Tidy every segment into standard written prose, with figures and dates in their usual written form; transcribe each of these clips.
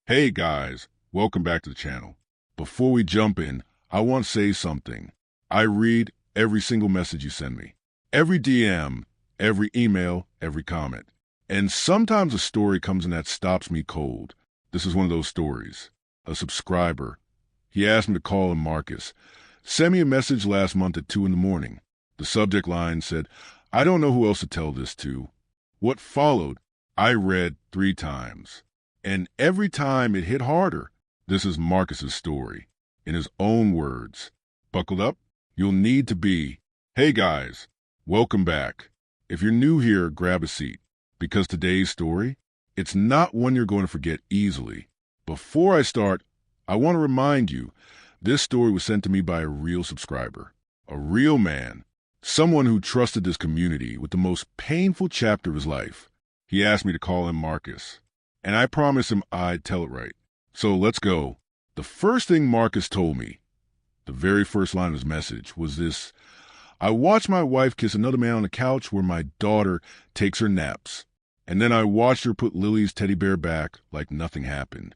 Hey guys, welcome back to the channel. Before we jump in, I want to say something. I read every single message you send me. Every DM, every email, every comment. And sometimes a story comes in that stops me cold. This is one of those stories. A subscriber. He asked me to call him Marcus. Sent me a message last month at 2 in the morning. The subject line said, "I don't know who else to tell this to." What followed, I read 3 times. And every time it hit harder. This is Marcus's story, in his own words. Buckled up? You'll need to be. Hey guys, welcome back. If you're new here, grab a seat, because today's story, it's not one you're going to forget easily. Before I start, I want to remind you, this story was sent to me by a real subscriber, a real man, someone who trusted this community with the most painful chapter of his life. He asked me to call him Marcus. And I promised him I'd tell it right. So let's go. The first thing Marcus told me, the very first line of his message, was this: "I watched my wife kiss another man on the couch where my daughter takes her naps. And then I watched her put Lily's teddy bear back like nothing happened."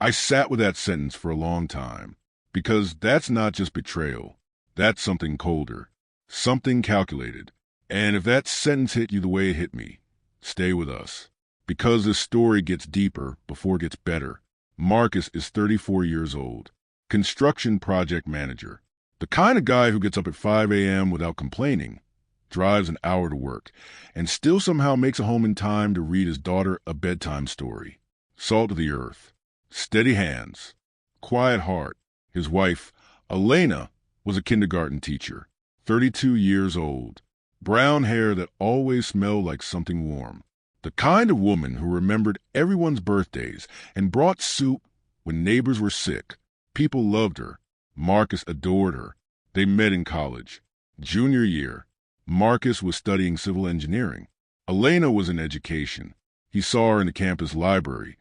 I sat with that sentence for a long time, because that's not just betrayal. That's something colder, something calculated. And if that sentence hit you the way it hit me, stay with us. Because this story gets deeper before it gets better. Marcus is 34 years old, construction project manager, the kind of guy who gets up at 5 a.m. without complaining, drives an hour to work, and still somehow makes it home in time to read his daughter a bedtime story. Salt of the earth, steady hands, quiet heart. His wife, Elena, was a kindergarten teacher, 32 years old, brown hair that always smelled like something warm. The kind of woman who remembered everyone's birthdays and brought soup when neighbors were sick. People loved her. Marcus adored her. They met in college. Junior year, Marcus was studying civil engineering. Elena was in education. He saw her in the campus library,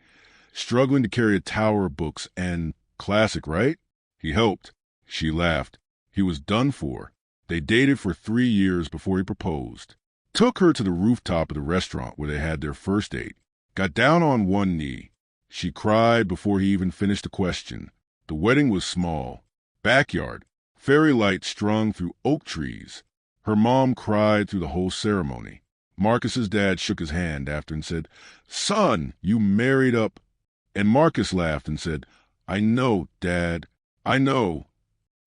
struggling to carry a tower of books, and classic, right? He helped. She laughed. He was done for. They dated for 3 years before he proposed. Took her to the rooftop of the restaurant where they had their first date. Got down on one knee. She cried before he even finished the question. The wedding was small. Backyard. Fairy lights strung through oak trees. Her mom cried through the whole ceremony. Marcus's dad shook his hand after and said, "Son, you married up." And Marcus laughed and said, "I know, Dad. I know."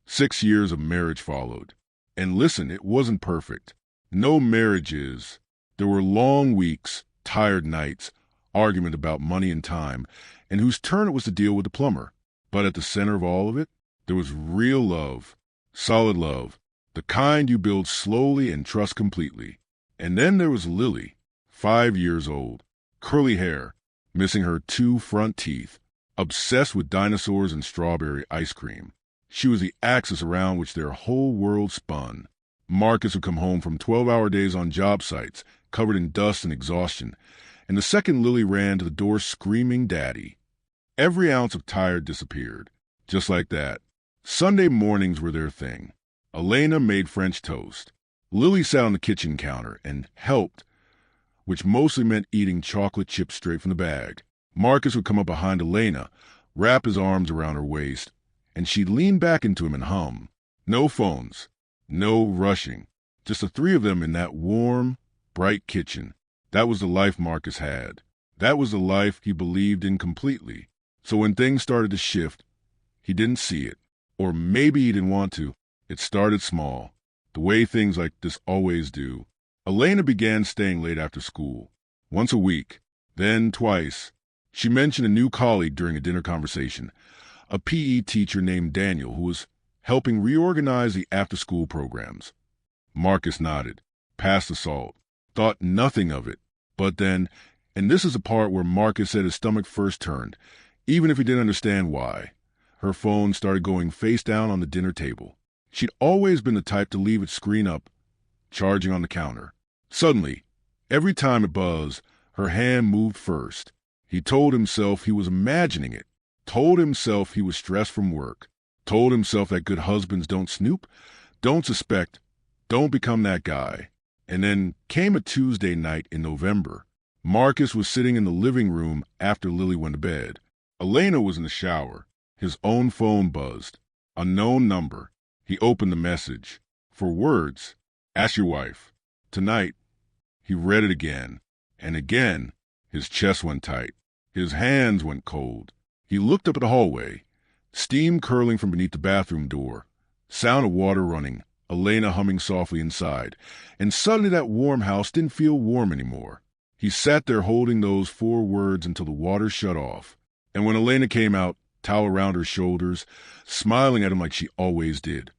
6 years of marriage followed. And listen, it wasn't perfect. No marriage is. There were long weeks, tired nights, argument about money and time, and whose turn it was to deal with the plumber. But at the center of all of it, there was real love, solid love, the kind you build slowly and trust completely. And then there was Lily, 5 years old, curly hair, missing her 2 front teeth, obsessed with dinosaurs and strawberry ice cream. She was the axis around which their whole world spun. Marcus would come home from 12-hour days on job sites, covered in dust and exhaustion, and the second Lily ran to the door screaming, "Daddy." Every ounce of tired disappeared, just like that. Sunday mornings were their thing. Elena made French toast. Lily sat on the kitchen counter and helped, which mostly meant eating chocolate chips straight from the bag. Marcus would come up behind Elena, wrap his arms around her waist, and she'd lean back into him and hum. No phones. No rushing. Just the 3 of them in that warm, bright kitchen. That was the life Marcus had. That was the life he believed in completely. So when things started to shift, he didn't see it. Or maybe he didn't want to. It started small, the way things like this always do. Elena began staying late after school. Once a week, then twice. She mentioned a new colleague during a dinner conversation, a PE teacher named Daniel who was helping reorganize the after-school programs. Marcus nodded, passed the salt, thought nothing of it. But then, and this is the part where Marcus said his stomach first turned, even if he didn't understand why, her phone started going face down on the dinner table. She'd always been the type to leave its screen up, charging on the counter. Suddenly, every time it buzzed, her hand moved first. He told himself he was imagining it, told himself he was stressed from work, told himself that good husbands don't snoop, don't suspect, don't become that guy. And then came a Tuesday night in November. Marcus was sitting in the living room after Lily went to bed. Elena was in the shower. His own phone buzzed. Unknown number. He opened the message. For words. Ask your wife. Tonight. He read it again. And again. His chest went tight. His hands went cold. He looked up at the hallway. Steam curling from beneath the bathroom door. Sound of water running. Elena humming softly inside. And suddenly that warm house didn't feel warm anymore. He sat there holding those 4 words until the water shut off. And when Elena came out, towel around her shoulders, smiling at him like she always did,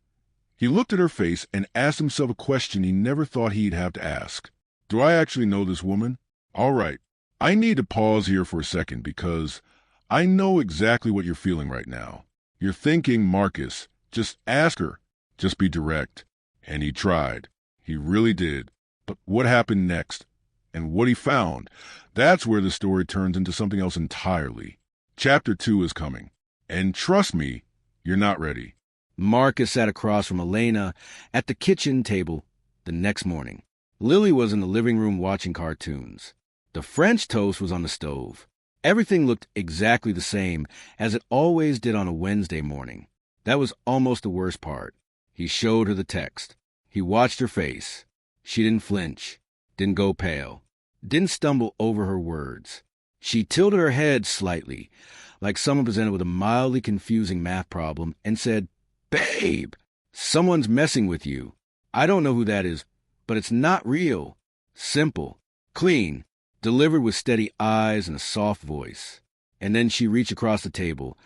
he looked at her face and asked himself a question he never thought he'd have to ask. Do I actually know this woman? All right. I need to pause here for a second because I know exactly what you're feeling right now. You're thinking, Marcus, just ask her. Just be direct. And he tried. He really did. But what happened next? And what he found? That's where the story turns into something else entirely. Chapter 2 is coming. And trust me, you're not ready. Marcus sat across from Elena at the kitchen table the next morning. Lily was in the living room watching cartoons. The French toast was on the stove. Everything looked exactly the same as it always did on a Wednesday morning. That was almost the worst part. He showed her the text. He watched her face. She didn't flinch, didn't go pale, didn't stumble over her words. She tilted her head slightly, like someone presented with a mildly confusing math problem, and said, "Babe, someone's messing with you. I don't know who that is, but it's not real. Simple, clean, delivered with steady eyes and a soft voice." And then she reached across the table,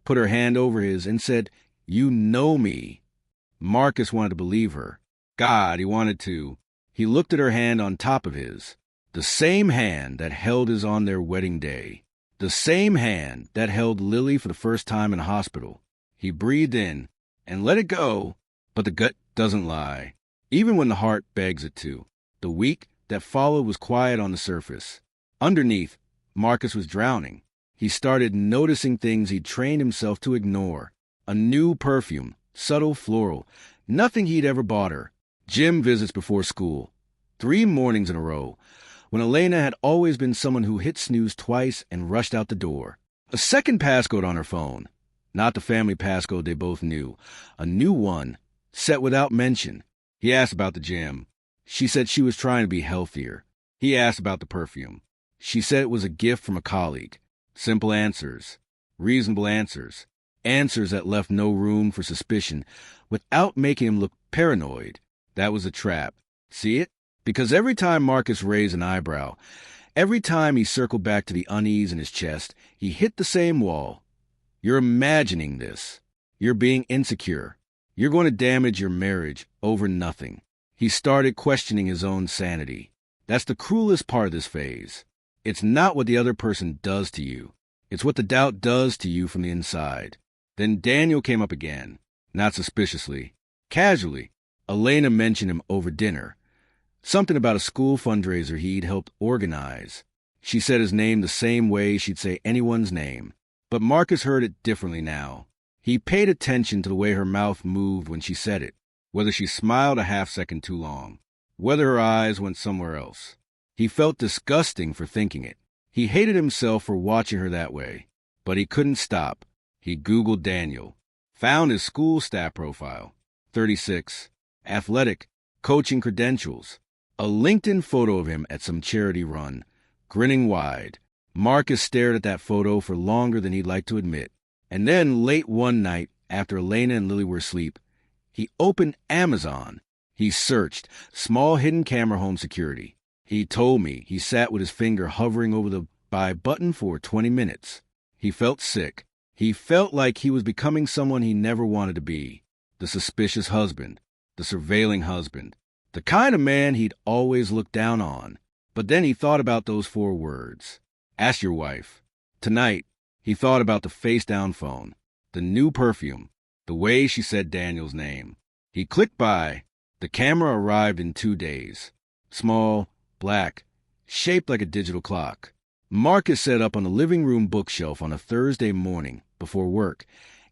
put her hand over his, and said, "You know me." Marcus wanted to believe her. God, he wanted to. He looked at her hand on top of his. The same hand that held his on their wedding day. The same hand that held Lily for the first time in a hospital. He breathed in and let it go, but the gut doesn't lie, even when the heart begs it to. The week that followed was quiet on the surface. Underneath, Marcus was drowning. He started noticing things he'd trained himself to ignore. A new perfume, subtle floral, nothing he'd ever bought her. Gym visits before school. 3 mornings in a row, when Elena had always been someone who hit snooze twice and rushed out the door. A second passcode on her phone. Not the family passcode they both knew. A new one, set without mention. He asked about the gym. She said she was trying to be healthier. He asked about the perfume. She said it was a gift from a colleague. Simple answers. Reasonable answers. Answers that left no room for suspicion without making him look paranoid. That was a trap. See it? Because every time Marcus raised an eyebrow, every time he circled back to the unease in his chest, he hit the same wall. You're imagining this. You're being insecure. You're going to damage your marriage over nothing. He started questioning his own sanity. That's the cruelest part of this phase. It's not what the other person does to you. It's what the doubt does to you from the inside. Then Daniel came up again, not suspiciously. Casually, Elena mentioned him over dinner. Something about a school fundraiser he'd helped organize. She said his name the same way she'd say anyone's name. But Marcus heard it differently now. He paid attention to the way her mouth moved when she said it, whether she smiled a half-second too long, whether her eyes went somewhere else. He felt disgusting for thinking it. He hated himself for watching her that way. But he couldn't stop. He Googled Daniel, found his school staff profile, 36, athletic, coaching credentials, a LinkedIn photo of him at some charity run, grinning wide. Marcus stared at that photo for longer than he'd like to admit. And then late one night, after Elena and Lily were asleep, he opened Amazon. He searched, small hidden camera home security. He told me he sat with his finger hovering over the buy button for 20 minutes. He felt sick. He felt like he was becoming someone he never wanted to be. The suspicious husband, the surveilling husband, the kind of man he'd always looked down on. But then he thought about those 4 words. Ask your wife. Tonight, he thought about the face-down phone, the new perfume, the way she said Daniel's name. He clicked buy. The camera arrived in 2 days. Small, black, shaped like a digital clock. Marcus set up on the living room bookshelf on a Thursday morning before work,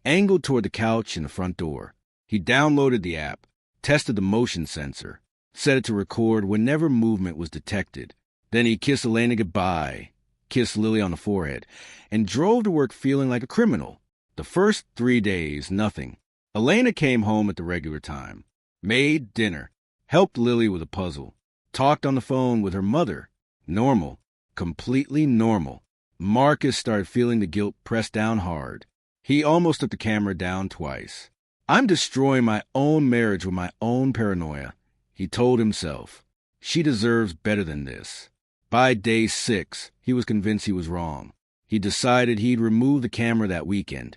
angled toward the couch and the front door. He downloaded the app, tested the motion sensor, set it to record whenever movement was detected. Then he kissed Elena goodbye kissed Lily on the forehead, and drove to work feeling like a criminal. The first 3 days, nothing. Elena came home at the regular time, made dinner, helped Lily with a puzzle, talked on the phone with her mother. Normal. Completely normal. Marcus started feeling the guilt press down hard. He almost took the camera down twice. I'm destroying my own marriage with my own paranoia, he told himself. She deserves better than this. By day 6, he was convinced he was wrong. He decided he'd remove the camera that weekend,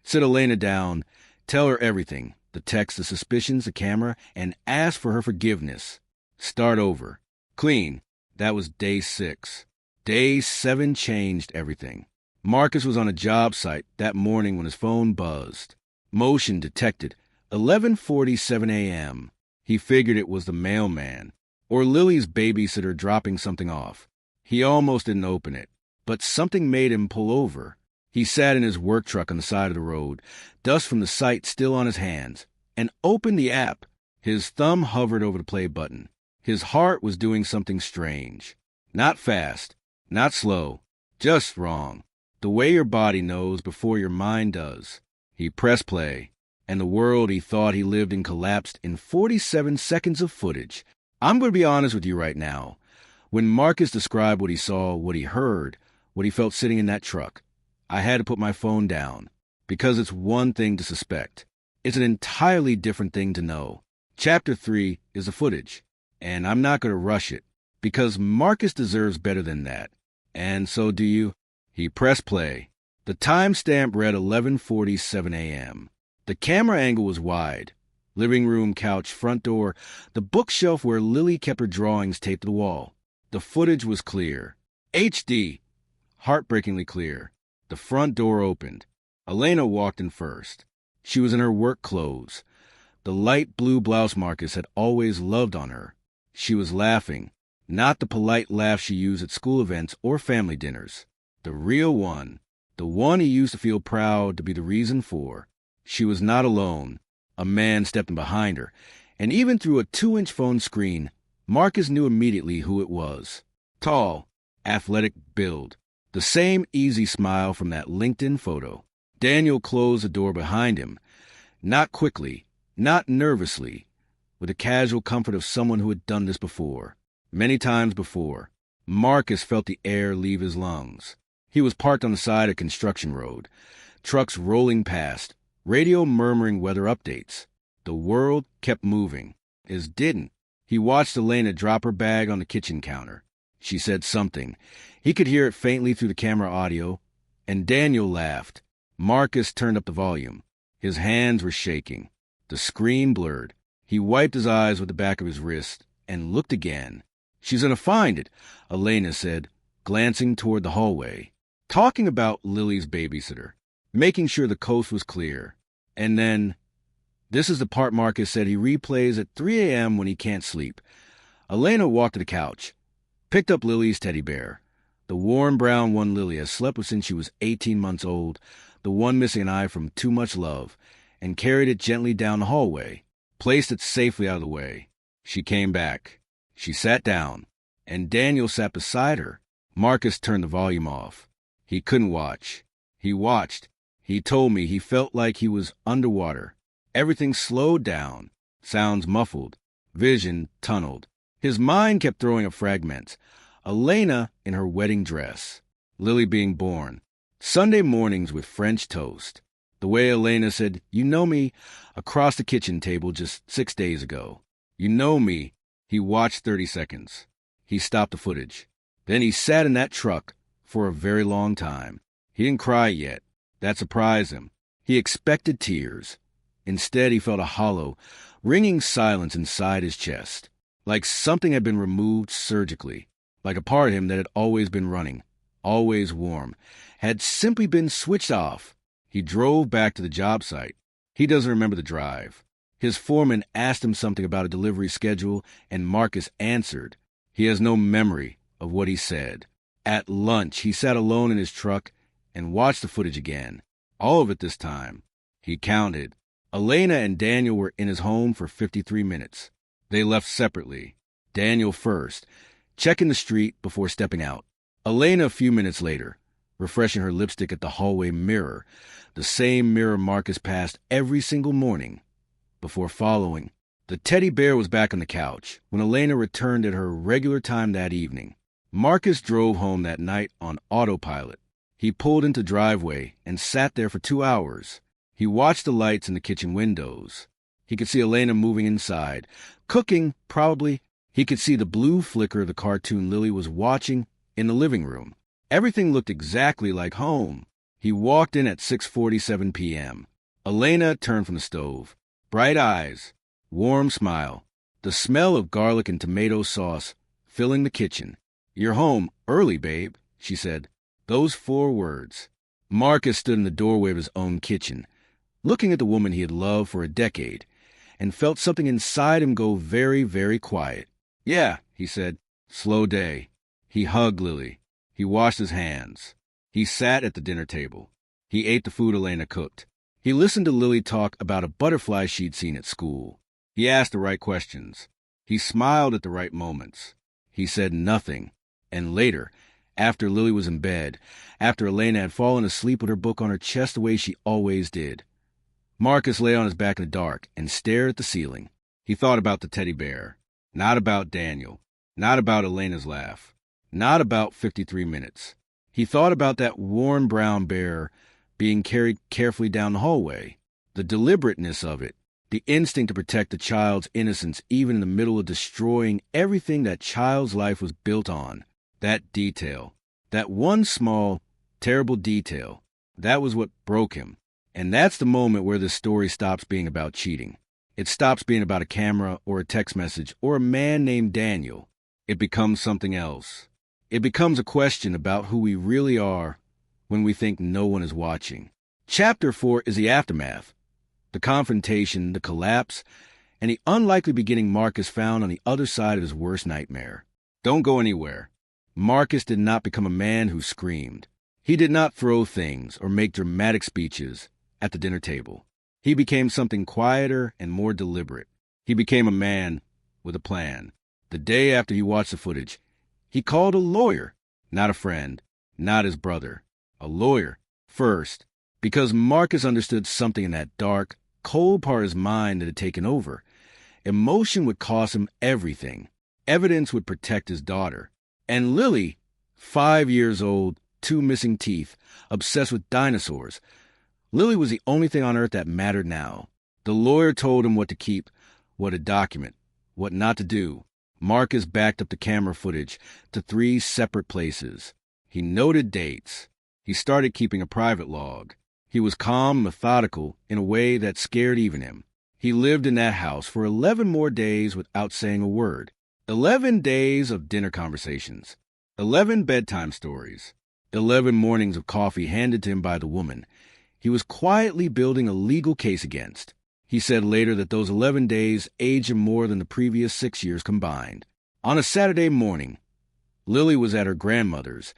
sit Elena down, tell her everything, the text, the suspicions, the camera, and ask for her forgiveness. Start over. Clean. That was day 6. Day 7 changed everything. Marcus was on a job site that morning when his phone buzzed. Motion detected. 11:47 a.m. He figured it was the mailman, or Lily's babysitter dropping something off. He almost didn't open it, but something made him pull over. He sat in his work truck on the side of the road, dust from the site still on his hands, and opened the app. His thumb hovered over the play button. His heart was doing something strange. Not fast, not slow, just wrong. The way your body knows before your mind does. He pressed play, and the world he thought he lived in collapsed in 47 seconds of footage. I'm going to be honest with you right now. When Marcus described what he saw, what he heard, what he felt sitting in that truck, I had to put my phone down, because it's one thing to suspect. It's an entirely different thing to know. Chapter 3 is the footage, and I'm not going to rush it, because Marcus deserves better than that. And so do you. He pressed play. The timestamp read 11:47 a.m. The camera angle was wide. Living room, couch, front door, the bookshelf where Lily kept her drawings taped to the wall. The footage was clear. HD. Heartbreakingly clear. The front door opened. Elena walked in first. She was in her work clothes. The light blue blouse Marcus had always loved on her. She was laughing. Not the polite laugh she used at school events or family dinners. The real one. The one he used to feel proud to be the reason for. She was not alone. A man stepped in behind her, and even through a 2-inch phone screen, Marcus knew immediately who it was. Tall, athletic build. The same easy smile from that LinkedIn photo. Daniel closed the door behind him. Not quickly, not nervously, with the casual comfort of someone who had done this before. Many times before. Marcus felt the air leave his lungs. He was parked on the side of a construction road. Trucks rolling past. Radio murmuring weather updates. The world kept moving. It didn't. He watched Elena drop her bag on the kitchen counter. She said something. He could hear it faintly through the camera audio. And Daniel laughed. Marcus turned up the volume. His hands were shaking. The screen blurred. He wiped his eyes with the back of his wrist and looked again. She's gonna find it, Elena said, glancing toward the hallway. Talking about Lily's babysitter. Making sure the coast was clear. And then, this is the part Marcus said he replays at 3 a.m. when he can't sleep. Elena walked to the couch, picked up Lily's teddy bear. The warm brown one Lily has slept with since she was 18 months old, the one missing an eye from too much love, and carried it gently down the hallway, placed it safely out of the way. She came back. She sat down, and Daniel sat beside her. Marcus turned the volume off. He couldn't watch. He watched. He told me he felt like he was underwater. Everything slowed down, sounds muffled, vision tunneled. His mind kept throwing up fragments. Elena in her wedding dress, Lily being born, Sunday mornings with French toast. The way Elena said, "You know me," across the kitchen table just 6 days ago. "You know me." He watched 30 seconds. He stopped the footage. Then he sat in that truck for a very long time. He didn't cry yet. That surprised him. He expected tears. Instead, he felt a hollow, ringing silence inside his chest, like something had been removed surgically, like a part of him that had always been running, always warm, had simply been switched off. He drove back to the job site. He doesn't remember the drive. His foreman asked him something about a delivery schedule, and Marcus answered. He has no memory of what he said. At lunch, he sat alone in his truck and watched the footage again. All of it this time. He counted. Elena and Daniel were in his home for 53 minutes. They left separately. Daniel first, checking the street before stepping out. Elena a few minutes later, refreshing her lipstick at the hallway mirror, the same mirror Marcus passed every single morning before following. The teddy bear was back on the couch when Elena returned at her regular time that evening. Marcus drove home that night on autopilot. He pulled into the driveway and sat there for 2 hours. He watched the lights in the kitchen windows. He could see Elena moving inside, cooking, probably. He could see the blue flicker of the cartoon Lily was watching in the living room. Everything looked exactly like home. He walked in at 6:47 p.m. Elena turned from the stove. Bright eyes, warm smile, the smell of garlic and tomato sauce filling the kitchen. "You're home early, babe," she said. Those 4 words. Marcus stood in the doorway of his own kitchen, looking at the woman he had loved for a decade, and felt something inside him go very, very quiet. "Yeah," he said. "Slow day." He hugged Lily. He washed his hands. He sat at the dinner table. He ate the food Elena cooked. He listened to Lily talk about a butterfly she'd seen at school. He asked the right questions. He smiled at the right moments. He said nothing. And later, after Lily was in bed, after Elena had fallen asleep with her book on her chest the way she always did, Marcus lay on his back in the dark and stared at the ceiling. He thought about the teddy bear, not about Daniel, not about Elena's laugh, not about 53 minutes. He thought about that worn brown bear being carried carefully down the hallway, the deliberateness of it, the instinct to protect the child's innocence even in the middle of destroying everything that child's life was built on. That detail, that one small, terrible detail, that was what broke him. And that's the moment where this story stops being about cheating. It stops being about a camera or a text message or a man named Daniel. It becomes something else. It becomes a question about who we really are when we think no one is watching. Chapter 4 is the aftermath, the confrontation, the collapse, and the unlikely beginning Marcus found on the other side of his worst nightmare. Don't go anywhere. Marcus did not become a man who screamed. He did not throw things or make dramatic speeches at the dinner table. He became something quieter and more deliberate. He became a man with a plan. The day after he watched the footage, he called a lawyer, not a friend, not his brother. A lawyer, first, because Marcus understood something in that dark, cold part of his mind that had taken over. Emotion would cost him everything. Evidence would protect his daughter. And Lily, 5 years old, 2 missing teeth, obsessed with dinosaurs. Lily was the only thing on earth that mattered now. The lawyer told him what to keep, what to document, what not to do. Marcus backed up the camera footage to 3 separate places. He noted dates. He started keeping a private log. He was calm, methodical, in a way that scared even him. He lived in that house for 11 more days without saying a word. 11 days of dinner conversations. 11 bedtime stories. 11 mornings of coffee handed to him by the woman he was quietly building a legal case against. He said later that those 11 days aged him more than the previous 6 years combined. On a Saturday morning, Lily was at her grandmother's.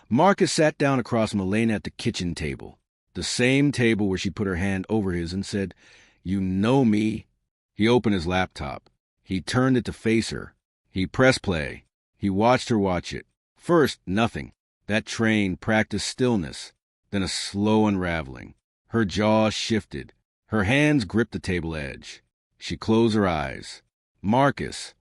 Marcus sat down across from Elena at the kitchen table, the same table where she put her hand over his and said, "You know me." He opened his laptop. He turned it to face her. He pressed play. He watched her watch it. First, nothing. That trained, practiced stillness. Then a slow unraveling. Her jaw shifted. Her hands gripped the table edge. She closed her eyes. "Marcus."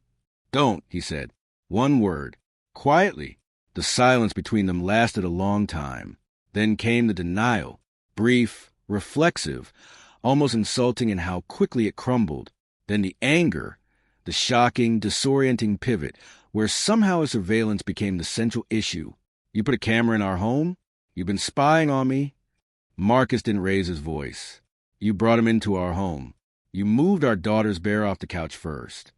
"Don't," he said. One word. Quietly. The silence between them lasted a long time. Then came the denial. Brief, reflexive, almost insulting in how quickly it crumbled. Then the anger. The shocking, disorienting pivot, where somehow his surveillance became the central issue. "You put a camera in our home? You've been spying on me?" Marcus didn't raise his voice. "You brought him into our home. You moved our daughter's bear off the couch first."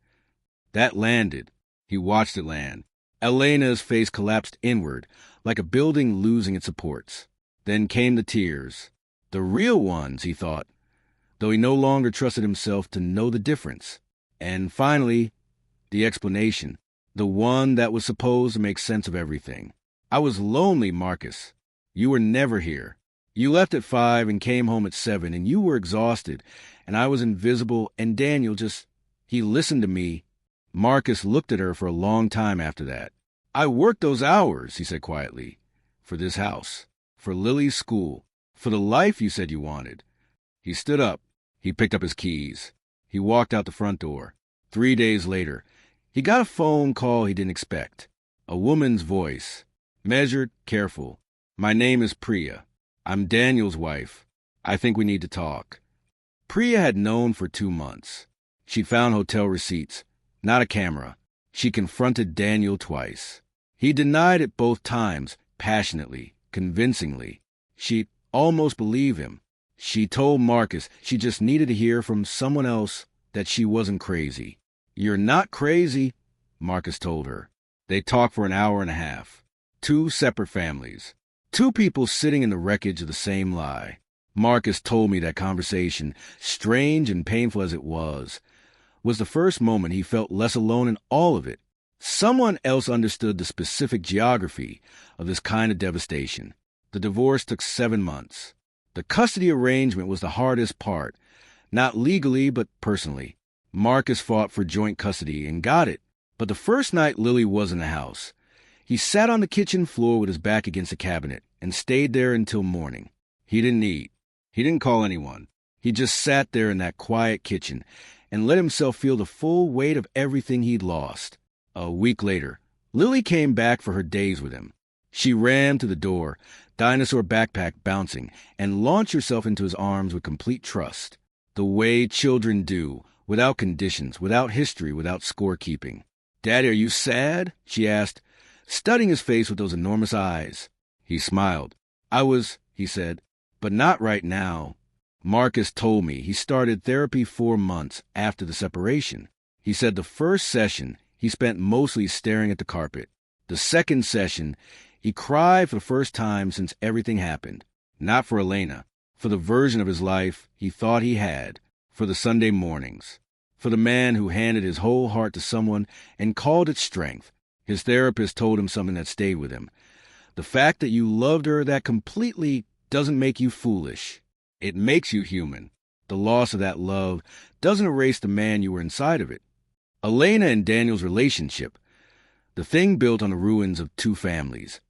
That landed. He watched it land. Elena's face collapsed inward, like a building losing its supports. Then came the tears. The real ones, he thought, though he no longer trusted himself to know the difference. And finally, the explanation, the one that was supposed to make sense of everything. "I was lonely, Marcus. You were never here. You left at 5 and came home at 7, and you were exhausted, and I was invisible, and Daniel he listened to me." Marcus looked at her for a long time after that. I worked those hours, he said quietly, for this house, for Lily's school, for the life you said you wanted. He stood up. He picked up his keys. He walked out the front door. 3 days later, he got a phone call he didn't expect. A woman's voice, measured, careful. My name is Priya. I'm Daniel's wife. I think we need to talk. Priya had known for 2 months. She'd found hotel receipts, not a camera. She confronted Daniel twice. He denied it both times, passionately, convincingly. She almost believed him. She told Marcus she just needed to hear from someone else that she wasn't crazy. You're not crazy, Marcus told her. They talked for an hour and a half. 2 separate families. 2 people sitting in the wreckage of the same lie. Marcus told me that conversation, strange and painful as it was the first moment he felt less alone in all of it. Someone else understood the specific geography of this kind of devastation. The divorce took 7 months. The custody arrangement was the hardest part, not legally, but personally. Marcus fought for joint custody and got it. But the first night Lily was in the house, he sat on the kitchen floor with his back against a cabinet and stayed there until morning. He didn't eat. He didn't call anyone. He just sat there in that quiet kitchen and let himself feel the full weight of everything he'd lost. A week later, Lily came back for her days with him. She ran to the door, dinosaur backpack bouncing, and launched herself into his arms with complete trust. The way children do, without conditions, without history, without scorekeeping. "Daddy, are you sad?" she asked, studying his face with those enormous eyes. He smiled. "I was," he said, "but not right now." Marcus told me he started therapy 4 months after the separation. He said the first session he spent mostly staring at the carpet. The second session, he cried for the first time since everything happened. Not for Elena, for the version of his life he thought he had, for the Sunday mornings, for the man who handed his whole heart to someone and called it strength. His therapist told him something that stayed with him. The fact that you loved her that completely doesn't make you foolish. It makes you human. The loss of that love doesn't erase the man you were inside of it. Elena and Daniel's relationship, the thing built on the ruins of 2 families,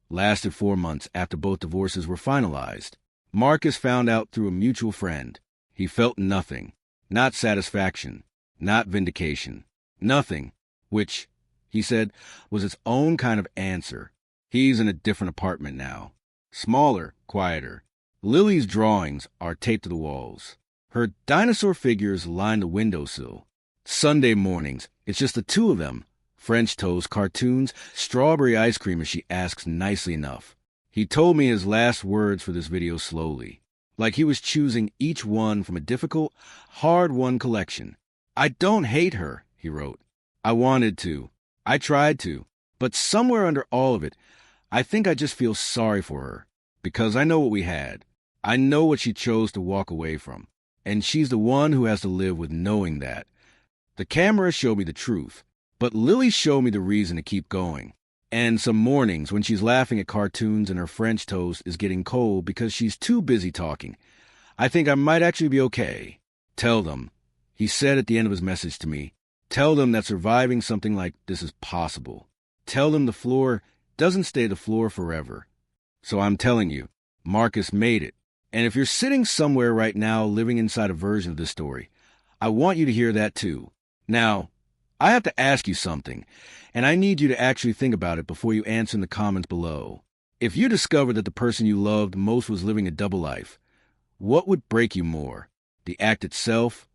lasted 4 months after both divorces were finalized. Marcus found out through a mutual friend. He felt nothing, not satisfaction, not vindication, nothing, which, he said, was its own kind of answer. He's in a different apartment now. Smaller, quieter. Lily's drawings are taped to the walls. Her dinosaur figures line the windowsill. Sunday mornings, it's just the 2 of them. French toast, cartoons, strawberry ice cream if she asks nicely enough. He told me his last words for this video slowly, like he was choosing each one from a difficult, hard-won collection. "I don't hate her," he wrote. "I wanted to. I tried to. But somewhere under all of it, I think I just feel sorry for her. Because I know what we had. I know what she chose to walk away from. And she's the one who has to live with knowing that. The camera showed me the truth, but Lily showed me the reason to keep going. And some mornings when she's laughing at cartoons and her French toast is getting cold because she's too busy talking, I think I might actually be okay. Tell them," he said at the end of his message to me, "tell them that surviving something like this is possible. Tell them the floor doesn't stay the floor forever. So I'm telling you, Marcus made it. And if you're sitting somewhere right now living inside a version of this story, I want you to hear that too. Now, I have to ask you something, and I need you to actually think about it before you answer in the comments below. If you discovered that the person you loved most was living a double life, what would break you more? The act itself,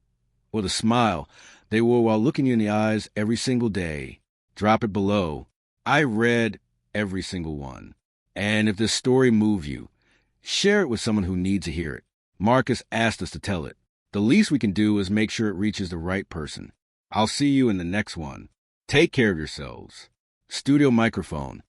or the smile they wore while looking you in the eyes every single day? Drop it below. I read every single one. And if this story moved you, share it with someone who needs to hear it. Marcus asked us to tell it. The least we can do is make sure it reaches the right person. I'll see you in the next one. Take care of yourselves. Studio microphone.